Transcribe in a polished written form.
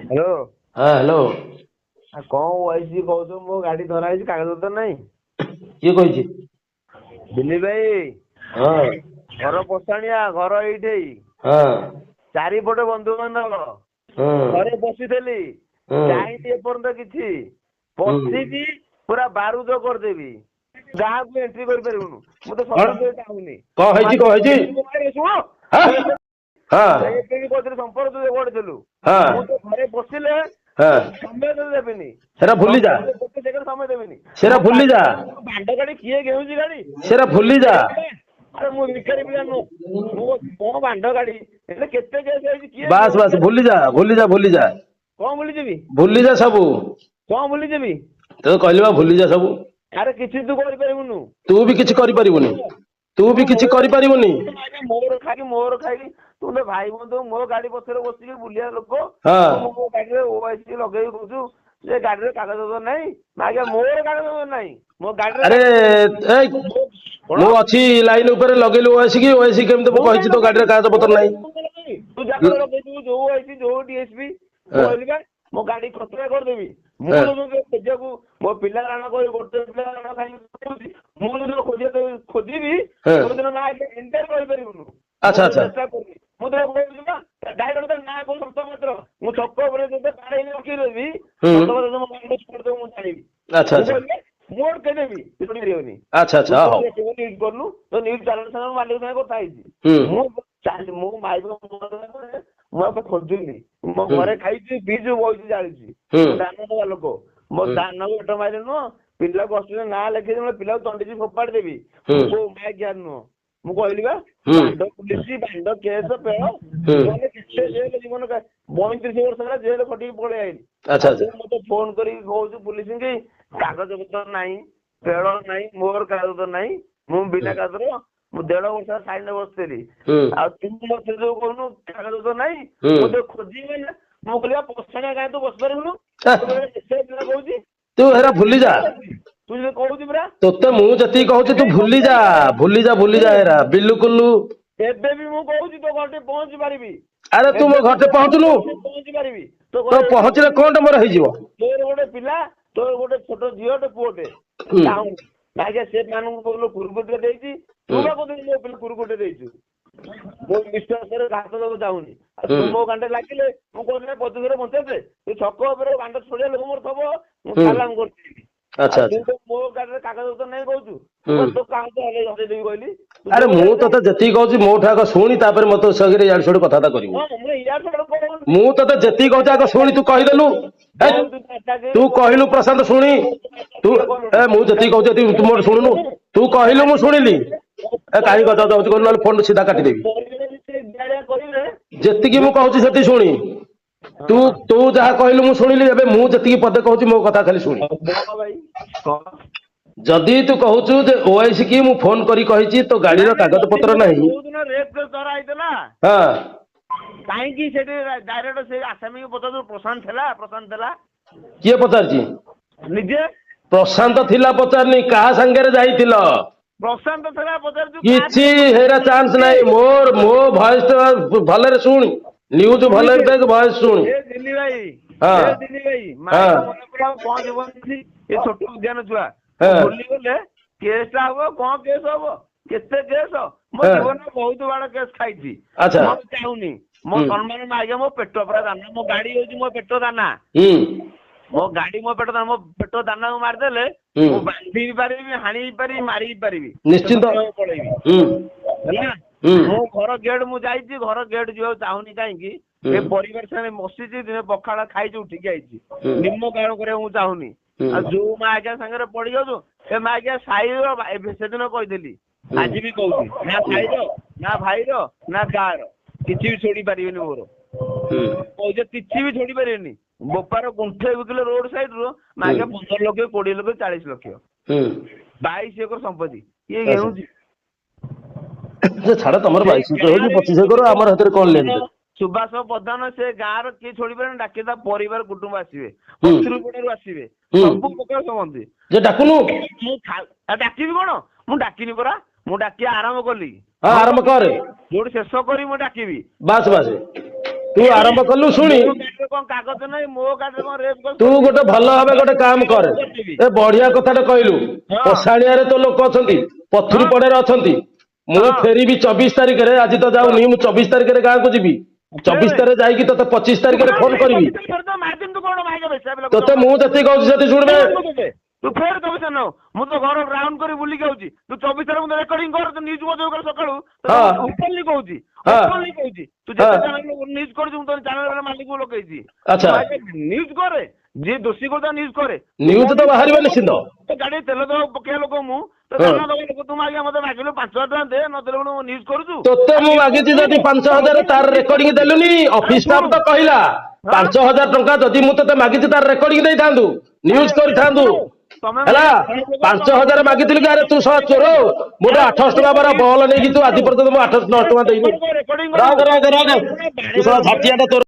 Hello. ହଁ hello. କଣ ୱାଇସି କହୁଛ? ମୋ ଗାଡି ଧରା ହେଇଛି, କାଗଜପତ୍ର ନାହିଁ। କିଏ କହିଛି? ଦିଲ୍ଲୀପ ଭାଇ, ହଁ ଘର ପଶାଣିଆ, ଘର ଏଇଠି। ହଁ ଚାରିପଟେ ବନ୍ଧୁବାନ୍ଧବ, ହଁ ଘରେ ବସିଥିଲି, ହଁ ଯାଇନି ଏପର୍ଯ୍ୟନ୍ତ କିଛି। ହୁଁ ପଶିକି ପୁରା ବାରୁଦ କରିଦେବି, ଗାଁକୁ ଏଣ୍ଟ୍ରି କରିପାରିବୁନୁ। ମୁଁ ତ କଣ ସତୁରି ଚାହୁଁନି। କଣ ହେଇଛି କଣ ହେଇଛି? ଶୁଣ, ହଁ ହଁ ଏବେ ବି କହୁଥିଲି ସମ୍ପର୍କ ତୁ ଗଢିଥିଲୁ। ହଁ ମୁଁ ତ ଘରେ ବସିଲେ ହଁ ସମୟ ଦେବିନି, ସେଟା ଭୁଲି ଯା, ଗୋଟେ ସେକେଣ୍ଡ ସମୟ ଦେବିନି। ସେଟା ମୋ ଭୁଲି ଗାଡି ଯା, ଦାଣ୍ଡ ଗାଡି କିଏ ଘେଉଛି ଗାଡି? ସେଟା ମୁଁ ଭୁଲି ଯା। ଭିକାରୀ ପିଲା? ଆରେ ମୁଁ ଭିକାରୀ ପିଲା ନୁହଁ। ମୋ ଦାଣ୍ଡ ଗାଡି ହେଲେ କେତେ କେସ୍ ହେଇଛି, କିଏ ବାସ୍ ଘେଉଛି ବାସ୍ ଗାଡି? ଭୁଲି ଯା, ଭୁଲି ଯା, ଭୁଲି ଯା, କଣ ଭୁଲିଯିବି? ଭୁଲି ଯା ସବୁ। କଣ ଭୁଲିଯିବି? ତ କହିଲି ବା ଭୁଲି ଯା ସବୁ। ଆରେ କିଛି ତୁ କରିପାରିବୁନୁ। ତୁ ବି କିଛି କରିପାରିବୁନି, ତୁ ବି କିଛି କରିପାରିବୁନି। ମୋର ଖାଇକି ମୋର ଖାଇକି ତୁ ତ ଭାଇ ବନ୍ଧୁ, ମୋ ଗାଡି ପଛରେ ବସିକି ବୁଲିବା ଲୋକ। ହଁ ତୁ ମୋ ଗାଡିରେ ଓଆଇସି ଲଗେଇକି କହୁଛୁ ଯେ ଗାଡିରେ କାଗଜ ନାହିଁ। ଆଜ୍ଞା ମୋର କାଗଜ ନାହିଁ, ମୋ ଗାଡିରେ ଆରେ କାଗଜ ଏଇ କଣ? ମୁଁ ଅଛି ଲାଇନ ଉପରେ, ଲଗେଇଲୁ ଓଆଇସି ଓଆଇସି କେମିତି ମୁଁ କାଇଁ କହିଛି ତୋ ଲଗେଇବି? ଗାଡିରେ କାଗଜ ପତ୍ର ନାହିଁ। ତୁ ଜାଗାରେ ଲଗେଇଥିବୁ, ଯୋଉ ଆଇଛି ଯୋଉ ଡିଏସପି। ମୁଁ ହଁ କହିଲି ବା ମୋ ଗାଡି ଖତରା କରିଦେବି। ମୁଁ ହଁ ଯଦି ଖୋଜିବାକୁ ମୋ ପିଲା ରାଣ କରି ଗୋଟେ ପିଲା ରାଣ ଖାଇକି ମୁଁ ଯଦି ଖୋଜିବି ହଁ କୋଉଦିନ ନା ଏଣ୍ଟର କରିପାରିବୁନୁ। ମୁଁ ଆଚ୍ଛା ତ ଆଚ୍ଛା ଚେଷ୍ଟା କରୁଛି। ମୁଁ ତ କହୁଛି ନା ଡାଇରେକ୍ଟ ନାଁ କଣ ସତ ମାତ୍ର ମୁଁ ଛକ ଉପରେ ଯଦି ବାଡେଇକି ରଖିଦେବି ହୁଁ ସତ କଥା ମୋ ଗାଡି କରିଦେବ, ମୁଁ ଜାଣିବି। ଆଚ୍ଛା ମୁଁ ଆଚ୍ଛା କହିଲି ମୁଁ ଅଟକେଇଦେବି, ଶୁଣି ପାରିବନି। ଆଚ୍ଛା ତୁ ଆଚ୍ଛା ହଉ। ନ୍ୟୁଜ୍ କରୁନୁ, ତ ନ୍ୟୁଜ୍ ଚ୍ୟାନେଲ ସାଙ୍ଗରେ ମାଲିକ ସାଙ୍ଗେ କଥା ହେଇଛି। ହୁଁ ମୁଁ ମାଇକ ମୁଁ ଆଉ ଖୋଜୁନି। ମୋ ହୁଁ ଘରେ ଖାଇଛି ପିଇଛୁ ବଇଛି ଜାଳିଛି। ହୁଁ ମୁଁ ଦାନ ଦବା ଲୋକ। ମୋ ହୁଁ ଦାନ ଭେଟ ମାଇଲେ ନୁହଁ, ପିଲାକୁ ଅସୁବିଧା ନାଁ ଲେଖେଇ ପିଲାକୁ ତଣ୍ଟିକି ଫୋପାଡ଼ି ଦେବି। ହୁଁ ମୁଁ କୋଉ ମାଇକିଆ ନୁହଁ। ମୁଁ କହିଲି ବା ହୁଁ ଦାଣ୍ଡ ପୁଲିସ, ଦାଣ୍ଡ କେସ ପେଳ ହୁଁ ଜୀବନରେ କେତେ ଜେଲ, ଜୀବନ 35 ବର୍ଷ ହେଲା ଜେଲ ଖଟିକି ପଳେଇ ଆଇଲି। ଆଚ୍ଛା ଆଉ ତୁ ଆଚ୍ଛା ମତେ ଫୋନ କରିକି କହୁଛୁ ପୁଲିସ କି କାଗଜ ପତ୍ର ନାହିଁ, ପେଳ ନାହିଁ, ମୋର କାଗଜ ନାହିଁ। ମୁଁ ବିନା କାଗଜର ମୁଁ 1.5 ବର୍ଷ ସାଇନରେ ବସିଥିଲି। ହୁଁ ଆଉ ତୁ ମତେ ଯୋଉ କହୁନୁ କାଗଜ ତ ନାହିଁ, ହୁଁ ମୁଁ ତ ଖୋଜିବି ନା। ମୁଁ କହିଲି ପଛାଣିଆ କାହିଁ ତୁ ବସିପାରିବୁନୁ? ଏ, ପିଲା କହୁଛି ତୁ ହେରା ଭୁଲି ଯା। ତୁ ଯଦି କହୁଛୁ ପରା ତୋତେ ମୁଁ ଯେତିକି କହୁଛି ତୁ ଭୁଲି ଯା, ଭୁଲି ଯା, ଭୁଲି ଯା ଏରା ବିଲୁକୁଲୁ। ଏବେ ବି ମୁଁ କହୁଛି ତୋ ଘରଠି ପହଞ୍ଚି ପାରିବି। ଆରେ ତୁ ମୋ ଏବେ ବି ଘରଟେ କହୁଛି ତୋ ପହଞ୍ଚୁନୁ। ଘରଠି ପହଞ୍ଚି ପାରିବି। ତୋ ତ ଘରେ ଯଦି ପହଞ୍ଚିଲେ କଣଟା ମୋର ହେଇଯିବ? ତୋର ଗୋଟେ ପିଲା, ତୋର ଗୋଟେ ଛୋଟ ଝିଅଟେ ପୁଅଟେ, ତୁ ହୁଁ ଚାହୁଁନୁ ଆଜ୍ଞା ସେମାନଙ୍କୁ କହୁଥିଲୁ କୁରୁକୁଟିରେ ଦେଇଛି। ତୁ ହୁଁ ବା କହୁଥିଲୁ ମୋ ପିଲା କୁରୁକୁଟିରେ ଦେଇଛୁ। ମୁଁ ବିଶ୍ୱାସରେ ଘାସ ଦେବାକୁ ଚାହୁଁନି। ଆଉ ହୁଁ ତୁ ମୋ ଗାଣ୍ଡରେ ଲାଗିଲେ ମୁଁ କହୁଥିଲି 25 ବଞ୍ଚେଇଦେ। ତୁ ଛକ ଉପରେ ଗାଣ୍ଡ ଛଡିଆ ଲୋକ ମୋର ଥବ, ମୁଁ ହୁଁ ଚାଲାଣ କରିଦେବି। ଆଚ୍ଛା ଆଉ ତୁ ଆଚ୍ଛା ତ ମୋ ଗାଡିରେ କାଗଜ ତ ନାହିଁ କହୁଛୁ। ତୁ ହୁଁ ତୋ କାହାକୁ ହଜେଇଦେବି କହିଲି? ତୁ ଆରେ ଯୋଉ ମୁଁ ଗାଡିରେ ଯା। ତୋତେ ଯେତିକି କହୁଛି ମୋଠୁ ଆଗ ଶୁଣି, ତାପରେ ମତେ ଇଆଡୁ ସିଆଡୁ କଥାବାର୍ତ୍ତା କରିବୁ। ହଁ ମୁଁ ଇଆଡୁ ସିଆଡୁ କଣ ମୁଁ ତତେ ଯେତିକି କହୁଛି ଆଗ ଶୁଣି, ତୁ କହିଦେଲୁ। ହେ ତୁ କହିଲୁ ପ୍ରଶାନ୍ତ ଶୁଣି, ତୁ ମୁଁ ଯେତିକି କହୁଛି ତୁ ମୋର ଶୁଣୁନୁ। ତୁ କହିଲୁ ମୁଁ ଶୁଣିଲି। କାହିଁ ଗଜ ଗଜ ହଉଛୁ କହିଲୁ, ନହେଲେ ଫୋନ ସିଧା କାଟିଦେବି। କରିବେ। ଯେତିକି ମୁଁ କହୁଛି ସେତିକି ଶୁଣି। ତୁ ହଁ ତୁ ଯାହା କହିଲୁ ମୁଁ ଶୁଣିଲି। ଏବେ ମୁଁ ଯେତିକି ପଦେ କହୁଛି ମୋ କଥା ଖାଲି ଶୁଣି। ଭାଇ କହ। ଯଦି ତୁ କହୁଛୁ ଯେ ଓଆଇସି କି ମୁଁ ଫୋନ କରି କହିଛି ତୋ ନାଇଁ ଗାଡିର ନାଇଁ କାଗଜ ଯଦି ପତ୍ର ମୋର ନାହିଁ। ଯୋଉଦିନ ରେପ କେସ୍ ଧରା ହେଇଥିଲା, ହଁ କାହିଁକି ସେଠି ଡାଇରେକ୍ଟ ସେ ଆସାମିକୁ ପଚାରୁଛୁ ପ୍ରଶାନ୍ତ ଥିଲା? କିଏ ପଚାରିଛି? ନିଜେ ପ୍ରଶାନ୍ତ ଥିଲା ପଚାରନି, କାହା ସାଙ୍ଗରେ ଯାଇଥିଲ? ପ୍ରଶାନ୍ତ ଥିଲା ପଚାରୁଛୁ, କାହା କିଛି ସହିତ ହେରା ଚାନ୍ସ ନାହିଁ। ମୋ ଭଏସ ଭଲରେ ଶୁଣି, ମୁଁ ନ୍ୟୁଜ ଶୁଣିଛି। ଭଲରେ ଦେଖ, ଭଏସ ଶୁଣି। ଦିଲ୍ଲୀ ଭାଇ, ହଁ ଦିଲ୍ଲୀ ଭାଇ, ହଁ ମାଇକ ମନେ ପକେଇବାକୁ ପହଞ୍ଚିବନି। ଏ ଛୋଟ ଉଦ୍ୟାନ ଛୁଆ ମୁଁ ହଁ ଭୁଲିଗଲେ କେସ୍ ଟା ହବ। କଣ କେସ୍ ହବ? କେତେ କେସ୍? ମୋ ହଁ ଜୀବନରେ ବହୁତ ବଡ କେସ୍ ଖାଇଛି। ଆଚ୍ଛା ମୁଁ ଚାହୁଁନି ମୋ ହୁଁ ସମ୍ମାନ ଆଜ୍ଞା, ମୋ ପେଟ ପୁରା ଦାନା। ମୋ ଗାଡି ହଉଛି ମୋ ପେଟ ଦାନା। ହୁଁ ମୋ ଗାଡି ମୋ ପେଟ ଦାନା। ମୋ ପେଟ ଦାନାକୁ ମାରିଦେଲେ ହୁଁ ମୁଁ ବାନ୍ଧି ବି ପାରିବି, ହାଣି ବି ପାରିବି, ମାରି ବି ପାରିବି। ନିଶ୍ଚିନ୍ତ ପଳେଇବି ହୁଁ ହେଲା। ହୁଁ ମୁଁ ଘର ଗେଟ୍ ମୁଁ ଯାଇଛି, ଘର ଗେଟ୍ ଯିବାକୁ ଚାହୁଁନି। କାହିଁକି? ହୁଁ ଏ ପରିବାର ସାଙ୍ଗରେ ବସିଛି, ଦିନେ ପଖାଳ ଖାଇଛି, ଉଠିକି ଆଇଛି। ହୁଁ ନିମ୍ନ କାରଣ କରିବାକୁ ମୁଁ ଚାହୁଁନି। ହୁଁ ଆଉ ଯୋଉ ମା ଆଜ୍ଞା ସାଙ୍ଗରେ ପଡିଯାଉଛୁ, ସେ ମା ଆଜ୍ଞା ସାହିର ସେଦିନ କହିଥିଲି, ହୁଁ ଆଜି ବି କହୁଛି, ନା ସାହିର, ନା ଭାଇର, ନା ଗାଁର କିଛି ବି ଛିଡି ପାରିବେନି ମୋର। ହୁଁ କହୁଛ କିଛି ବି ଛିଡି ପାରିବେନି। ବୋପାର ଗୁଣ୍ଠେ ବିକିଲେ ରୋଡ ସାଇଡ ରୁ ହୁଁ ଆଜ୍ଞା 15 ଲକ୍ଷ, 20 ଲକ୍ଷ, 40 ଲକ୍ଷ, ହୁଁ 22 ଏକର ସମ୍ପତ୍ତି। କିଏ ଆଚ୍ଛା ଘେଣୁଛି? ସେ ଛାଡ, ତମର ସେଇ 22 ଏକର ହଉଛି, ଗାଁରେ ବି 25 ଏକର, ଆମର ସେଥିରେ କଣ ଲେନ ଦେନ? ସୁଭାଷ ପ୍ରଧାନ ସେ ଗାଁର କିଏ ଛିଡି ପାରିବେନି। ଡାକି ତା ପରିବାର କୁଟୁମ୍ବ ଆସିବେ, ହୁଁ ପତ୍ରିପଟରୁ ଆସିବେ, ହୁଁ ସବୁ ପ୍ରକାର ସମସ୍ତେ। ଯେ ଡାକୁନୁ। ମୁଁ ଡାକିବି କଣ? ମୁଁ ଡାକିନି ପରା। ମୁଁ ଡାକିବା ଆରମ୍ଭ କଲି। ହଁ ହଉ ଆରମ୍ଭ କରେ। ଯୋଉଠି ଶେଷ କରି ମୁଁ ଡାକିବି। ବାସ୍ ବାସ୍ ତୁ ଆରମ୍ଭ କଲୁ ଶୁଣି ମୋ ଗାଡ଼ିରେ କଣ କାଗଜ ନାହିଁ, ମୋ ଗାଡ଼ିରେ କଣ ରେପ୍ ତୁ ଗୋଟେ ଭଲ ଭାବେ ଗୋଟେ କାମ କରେ, ଏ ବଢିଆ କଥାଟେ କହିଲୁ। ହଁ। ପଶାଣିଆରେ ତ ଲୋକ ଅଛନ୍ତି, ପଥୁରୀ ହଁ। ପଡାରେ ଅଛନ୍ତି। ମୁଁ ହଁ। ଫେରିବି 24 ତାରିଖରେ, ଆଜି ତ ଯାଉନି, ମୁଁ 24 ତାରିଖରେ ଗାଁକୁ ଯିବି। 24 ଫେରେ। ତାରିଖରେ ଯାଇକି ତତେ 25 ତୁ ତାରିଖରେ କଣ ଫୋନ କରିବି। ମାରିଦିନ, ତୁ କଣ ଭାଇକା ବେଶା ପିଲା ତତେ ମୁଁ ଯେତିକି କହୁଛି ସେତିକି ଶୁଣିବେ। ତୁ ଫେର 24 ନ, ମୁଁ ତ ଘର ରାଉଣ୍ଡ କରି ବୁଲିକି ଆଉଛି। ତୁ 24 ରେ ମୁଁ ରେକର୍ଡିଂ କର, ତୁ ନ୍ୟୁଜ ବଜେଇବୁ କାଲି ସକାଳୁ। ହଁ ଓପନଲି କହୁଛି, ହଁ ଓପନଲି କହୁଛି। ତୁ ହଁ ଯେତେ ଚ୍ୟାନେଲ ନ୍ୟୁଜ କରୁଛୁ, ମୁଁ ତୋ ଚ୍ୟାନେଲ ମାଲିକକୁ ଲଗେଇଛି। ଆଚ୍ଛା। ନ୍ୟୁଜ କରେ, ଯିଏ ଦୋଷୀ କରୁତା ନ୍ୟୁଜ କରେ। ନ୍ୟୁଜ ତ ବାହାରିବ ନିଶ୍ଚିନ୍ତ। ଗାଡି ତେଲ ଦବା ପକେଇବା ଲୋକ ମୁଁ ତ ହଁ। ଦାନା ଦବା ଲୋକ, ତୁ ଆଜ୍ଞା ମତେ ମାଗିଲୁ 5,000 ଟଙ୍କା ଦେ, ନଦେଲେ ପୁଣି ନ୍ୟୁଜ କରୁଛୁ। ତୋତେ ମୁଁ ମାଗିଛି ଯଦି 5,000 ତାର ରେକର୍ଡିଂ ଦେଲୁନି, ଅଫିସ ଷ୍ଟାଫ ତ କହିଲା 5,000 ଟଙ୍କା ଯଦି ମୁଁ ତତେ ମାଗିଛି ତାର ରେକର୍ଡିଂ ଦେଇଥାନ୍ତୁ, ନ୍ୟୁଜ କରିଥାନ୍ତୁ। ତମେ ହେଲା 5,000 ମାଗିଥିଲୁ କି? ଆରେ ତୁ ଶଳା ଚୋର, ମୁଁ ଗୋଟେ 800 ଟଙ୍କା ବାର ବଲ ନେଇକି ତୁ ଆଜି ପର୍ଯ୍ୟନ୍ତ ମୁଁ 800 ଟଙ୍କା ଦେଇନି। ରେକର୍ଡିଂ ରଖ ରଖ ରଖ, ତୁ ଶଳା ଝାଟିଆଟା ତୋର।